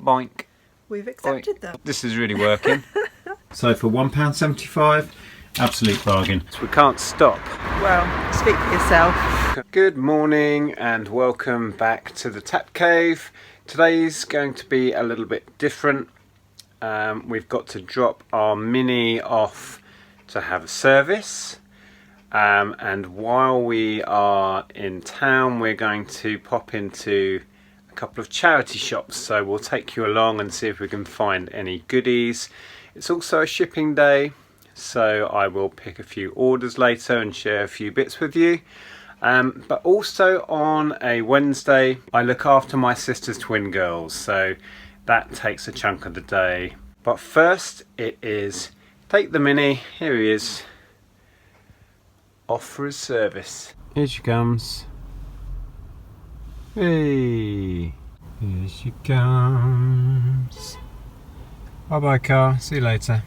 Boink. We've accepted Boink. them. This is really working. So for £1.75, absolute bargain. We can't stop. Well, speak for yourself. Good morning and welcome back to the Tap Cave. Today's going to be a little bit different. We've got to drop our Mini off to have a service. And while we are in town, we're going to pop into a couple of charity shops. So we'll take you along and see if we can find any goodies. It's also a shipping day, so I will pick a few orders later and share a few bits with you. But also on a Wednesday, I look after my sister's twin girls, so that takes a chunk of the day. But first it is take the Mini, here he is, off for his service. Here she comes. Hey, here she comes. Bye bye car, see you later.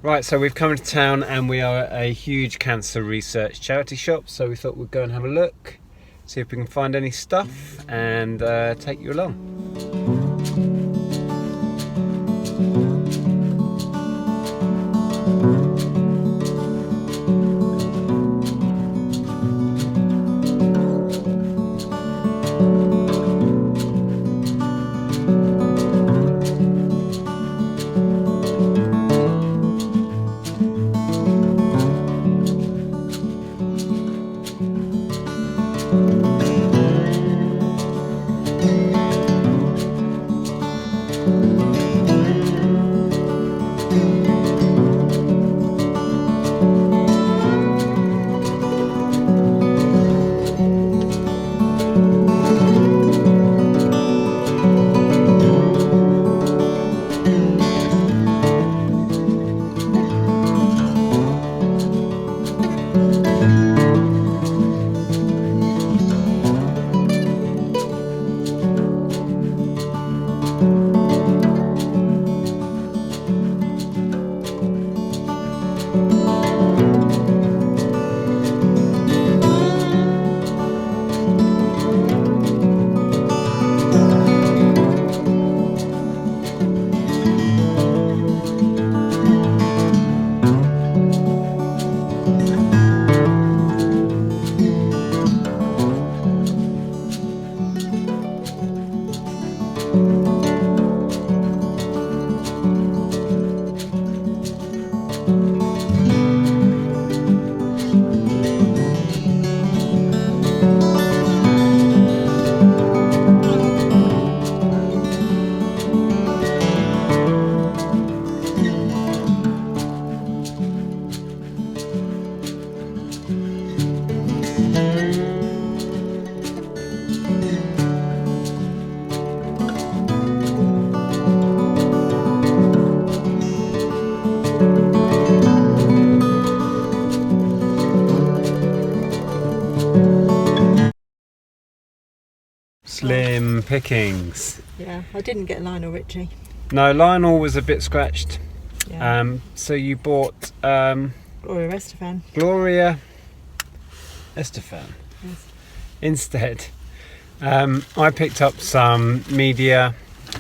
Right, so we've come into town and we are at a huge cancer research charity shop, so we thought we'd go and have a look, see if we can find any stuff and take you along. Slim pickings. Yeah, I didn't get Lionel Richie. No, Lionel was a bit scratched. Yeah. So you bought Gloria Estefan. Gloria Estefan Yes. instead. I picked up some media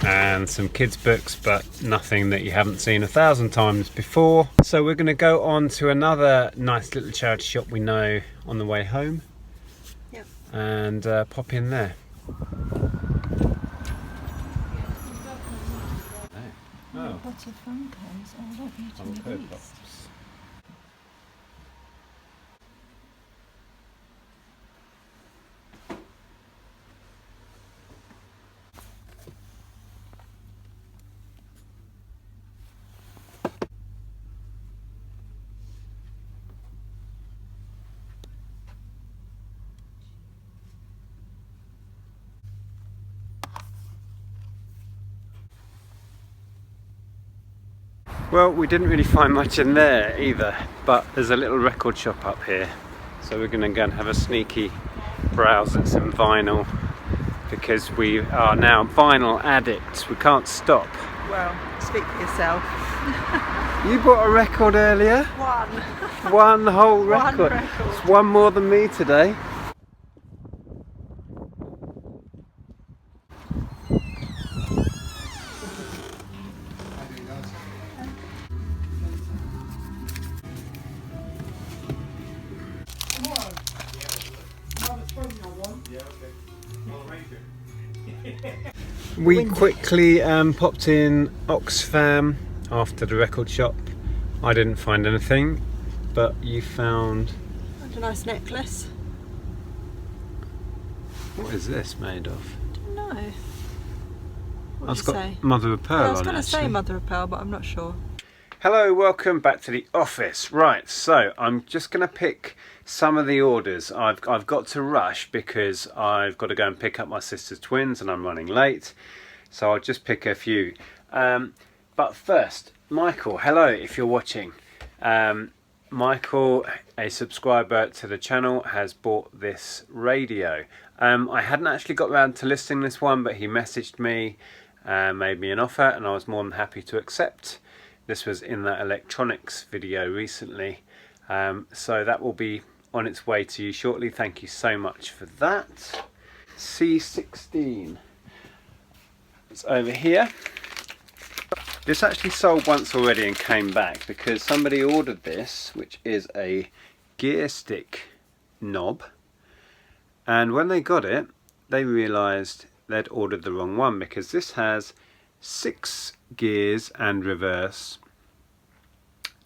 and some kids books, but nothing that you haven't seen 1,000 times before. So we're going to go on to another nice little charity shop we know on the way home. Yep. And pop in there. Oh. Lots of Funkos. Oh, I don't need to Funko Pops. Well, we didn't really find much in there either, but there's a little record shop up here, so we're going to go and have a sneaky browse at some vinyl, because we are now vinyl addicts. We can't stop. Well, speak for yourself. You bought a record earlier? One whole record. One record. It's one more than me today. We windy. quickly popped in Oxfam after the record shop. I didn't find anything, but you found... And a nice necklace. What is this made of? No. What It's did you got say? mother of pearl I was on it, going to say actually. mother of pearl, but I'm not sure. Hello, welcome back to the office. Right, so I'm just going to pick some of the orders. I've got to rush because I've got to go and pick up my sister's twins and I'm running late. So I'll just pick a few. But first, Michael, hello if you're watching. Michael, a subscriber to the channel, has bought this radio. I hadn't actually got around to listing this one, but he messaged me, made me an offer, and I was more than happy to accept. This was in that electronics video recently, so that will be on its way to you shortly. Thank you so much for that. C16. It's over here. This actually sold once already and came back because somebody ordered this, which is a gear stick knob, and when they got it they realised they'd ordered the wrong one because this has 6 gears and reverse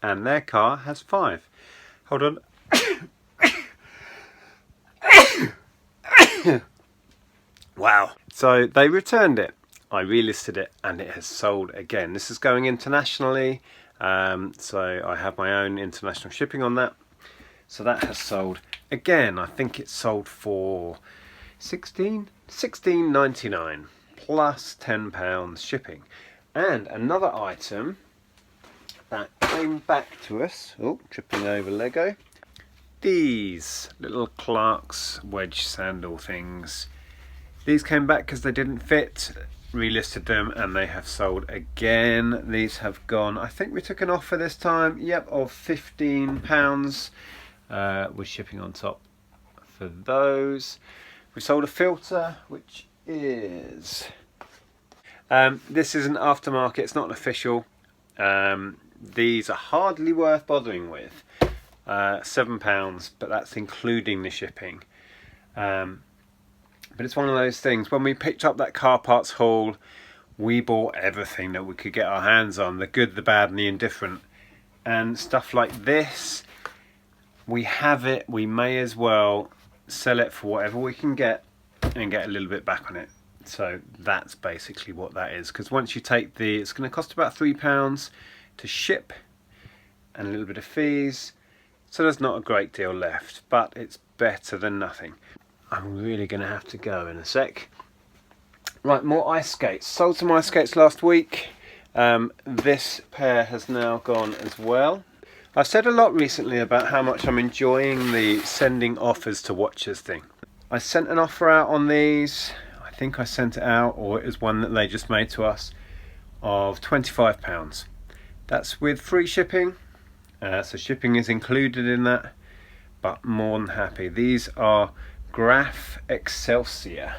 and their car has 5. Hold on. Wow. So they returned it. I relisted it and it has sold again. This is going internationally, so I have my own international shipping on that. So that has sold again. I think it sold for $16.99 plus £10 shipping. And another item that came back to us, oh, tripping over Lego, these little Clark's wedge sandal things. These came back because they didn't fit, relisted them, and they have sold again. These have gone, I think we took an offer this time, yep, of £15 with shipping on top for those. We sold a filter, which is this is an aftermarket, it's not an official. These are hardly worth bothering with. £7, but that's including the shipping. But it's one of those things, when we picked up that car parts haul, we bought everything that we could get our hands on, the good, the bad and the indifferent. And stuff like this, we have it, we may as well sell it for whatever we can get and get a little bit back on it. So that's basically what that is, because once you take it's going to cost about £3 to ship and a little bit of fees, so there's not a great deal left, but it's better than nothing. I'm really going to have to go in a sec. Right, more ice skates. Sold some ice skates last week. This pair has now gone as well. I've said a lot recently about how much I'm enjoying the sending offers to watchers thing. I sent an offer out on these. I think I sent it out, or it was one that they just made to us, of £25. That's with free shipping. So shipping is included in that, but more than happy. These are Graph Excelsior.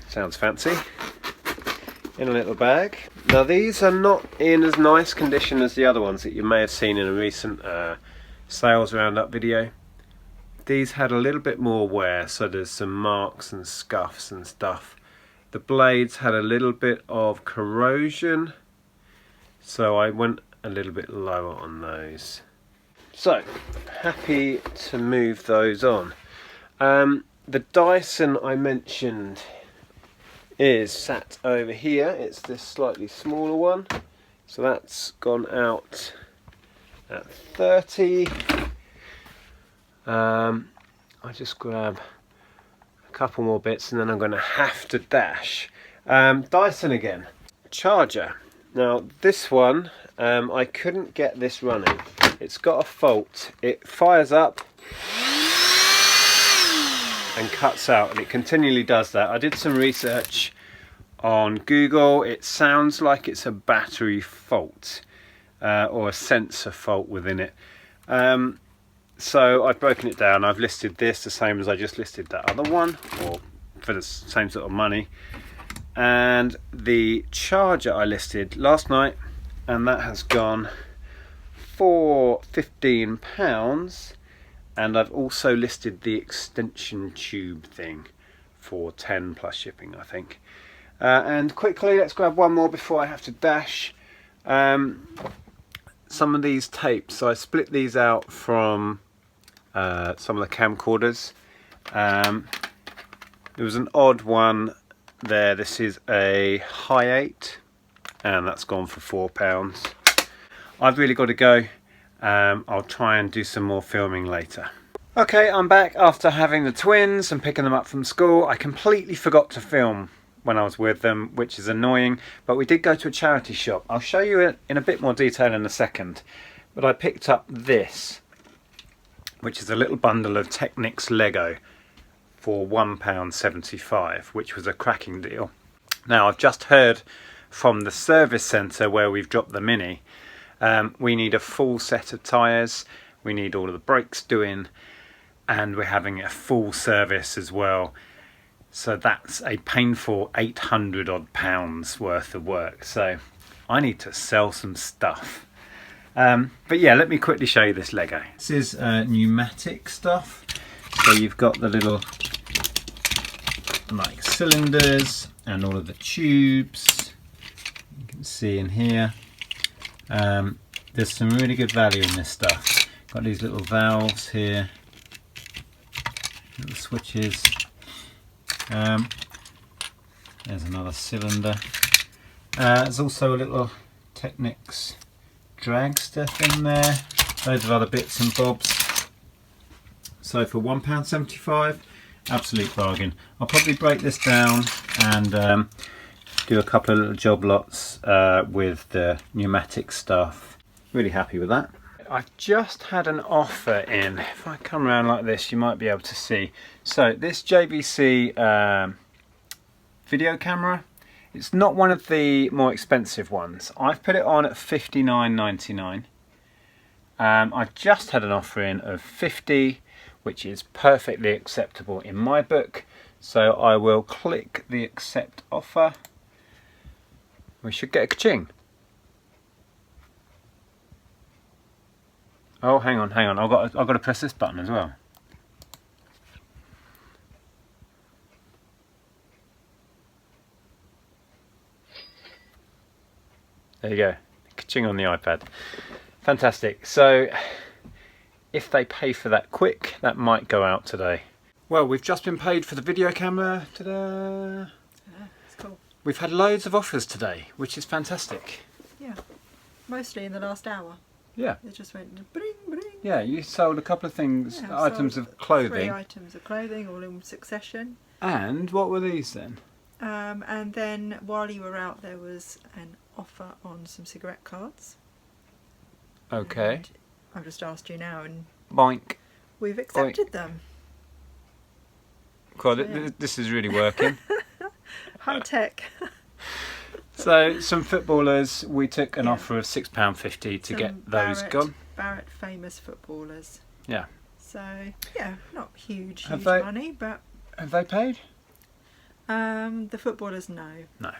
Sounds fancy. In a little bag. Now these are not in as nice condition as the other ones that you may have seen in a recent sales roundup video. These had a little bit more wear, so there's some marks and scuffs and stuff. The blades had a little bit of corrosion, so I went a little bit lower on those. So, happy to move those on. The Dyson I mentioned is sat over here. It's this slightly smaller one. So that's gone out at 30. I'll just grab a couple more bits and then I'm going to have to dash. Dyson again. Charger. Now this one, I couldn't get this running. It's got a fault. It fires up and cuts out, and it continually does that. I did some research on Google. It sounds like it's a battery fault or a sensor fault within it. So I've broken it down. I've listed this the same as I just listed that other one, or for the same sort of money. And the charger I listed last night, and that has gone for £15. And I've also listed the extension tube thing for 10 plus shipping, I think. And quickly, let's grab one more before I have to dash. Some of these tapes, so I split these out from some of the camcorders. There was an odd one there. This is a high 8 and that's gone for £4. I've really got to go. I'll try and do some more filming later. Okay, I'm back after having the twins and picking them up from school. I completely forgot to film when I was with them, which is annoying, but we did go to a charity shop. I'll show you it in a bit more detail in a second, but I picked up this, which is a little bundle of Technics Lego for £1.75, which was a cracking deal. Now, I've just heard from the service centre where we've dropped the Mini, we need a full set of tyres, we need all of the brakes doing, and we're having a full service as well. So that's a painful 800 odd pounds worth of work. So I need to sell some stuff. But yeah, let me quickly show you this Lego. This is pneumatic stuff. So you've got the little like cylinders and all of the tubes. You can see in here. There's some really good value in this stuff. Got these little valves here, little switches. There's another cylinder. There's also a little Technics drag stuff in there. Loads of other bits and bobs. So for £1.75, absolute bargain. I'll probably break this down and do a couple of little job lots with the pneumatic stuff. Really happy with that. I've just had an offer in. If I come around like this, you might be able to see. So this JVC video camera, it's not one of the more expensive ones. I've put it on at $59.99. I just had an offer in of $50, which is perfectly acceptable in my book. So I will click the accept offer. We should get a ka-ching. Oh, hang on. I've got to press this button as well. There you go. Ka-ching on the iPad. Fantastic. So, if they pay for that quick, that might go out today. Well, we've just been paid for the video camera. Ta-da! It's cool. We've had loads of offers today, which is fantastic. Yeah, mostly in the last hour. Yeah. It just went bring, bring. Yeah, you sold a couple of things, Yeah, items sold of clothing. 3 items of clothing, all in succession. And what were these then? And then while you were out, there was an offer on some cigarette cards. Okay. And I've just asked you now, and Boink. we've accepted them. God, Yeah. this is really working. High tech. So, some footballers, we took an Yeah. offer of £6.50 to Some get those gone. Barrett famous footballers. Yeah. So yeah, not huge Have they- money, but Have they paid? the footballers no. No.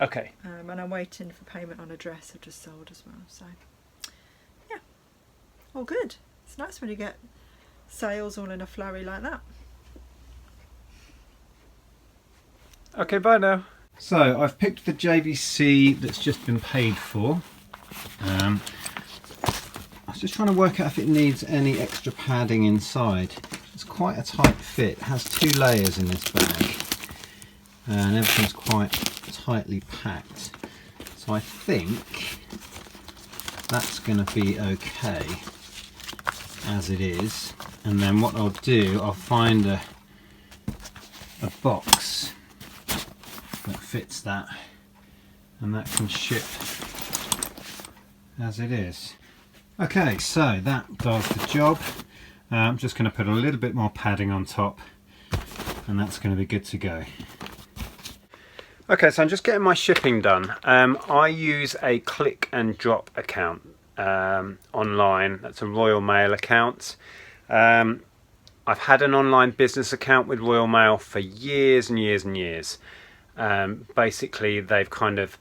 Okay. And I'm waiting for payment on a dress I've just sold as well. So yeah, all good. It's nice when you get sales all in a flurry like that. Okay, bye now. So, I've picked the JVC that's just been paid for. I was just trying to work out if it needs any extra padding inside. It's quite a tight fit. It has 2 layers in this bag. And everything's quite tightly packed. So I think that's going to be okay as it is. And then what I'll do, I'll find a box that fits that, and that can ship as it is. Okay, so that does the job. I'm just going to put a little bit more padding on top, and that's going to be good to go. Okay, so I'm just getting my shipping done. I use a click and drop account online. That's a Royal Mail account. I've had an online business account with Royal Mail for years and years and years. Basically, they've kind of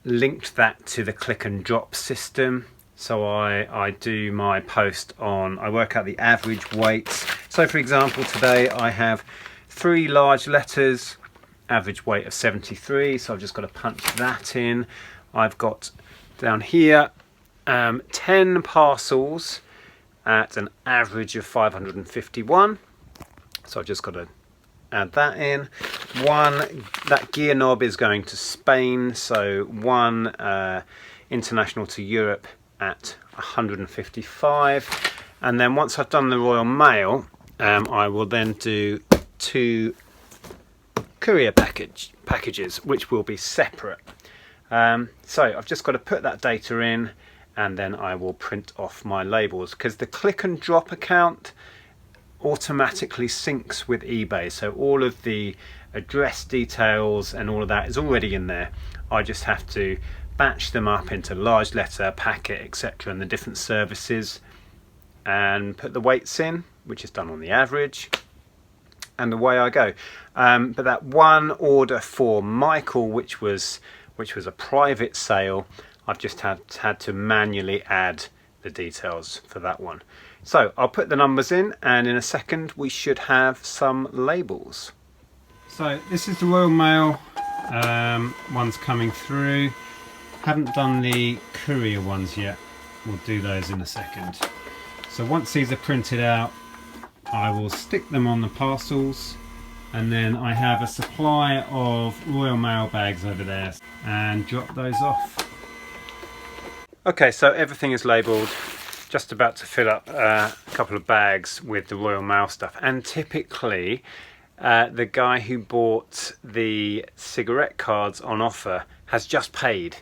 linked that to the click and drop system. So I do my post on, I work out the average weights. So for example, today I have 3 large letters, average weight of 73, so I've just got to punch that in. I've got down here 10 parcels at an average of 551, so I've just got to add that in. That gear knob is going to Spain, so 1 international to Europe at 155, and then once I've done the Royal Mail, I will then do 2 courier packages, which will be separate. So I've just got to put that data in, and then I will print off my labels, because the click and drop account automatically syncs with eBay, so all of the address details and all of that is already in there. I just have to batch them up into large letter, packet, etc., and the different services, and put the weights in, which is done on the average, and away I go. But that one order for Michael, which was a private sale, I've just had to manually add the details for that one. So I'll put the numbers in, and in a second we should have some labels. So this is the Royal Mail ones coming through. Haven't done the courier ones yet. We'll do those in a second. So once these are printed out, I will stick them on the parcels, and then I have a supply of Royal Mail bags over there, and drop those off. Okay, so everything is labelled. Just about to fill up a couple of bags with the Royal Mail stuff, and typically the guy who bought the cigarette cards on offer has just paid,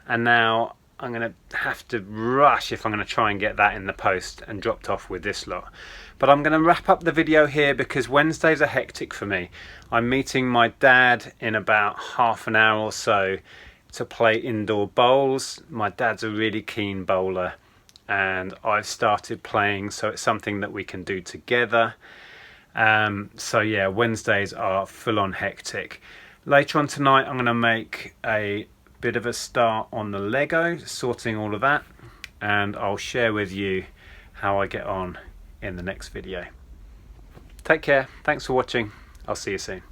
and now I'm going to have to rush if I'm going to try and get that in the post and dropped off with this lot. But I'm going to wrap up the video here because Wednesdays are hectic for me. I'm meeting my dad in about half an hour or so to play indoor bowls. My dad's a really keen bowler, and I've started playing, so it's something that we can do together. So yeah, Wednesdays are full on hectic. Later on tonight I'm going to make a bit of a start on the Lego, sorting all of that, and I'll share with you how I get on in the next video. Take care, thanks for watching, I'll see you soon.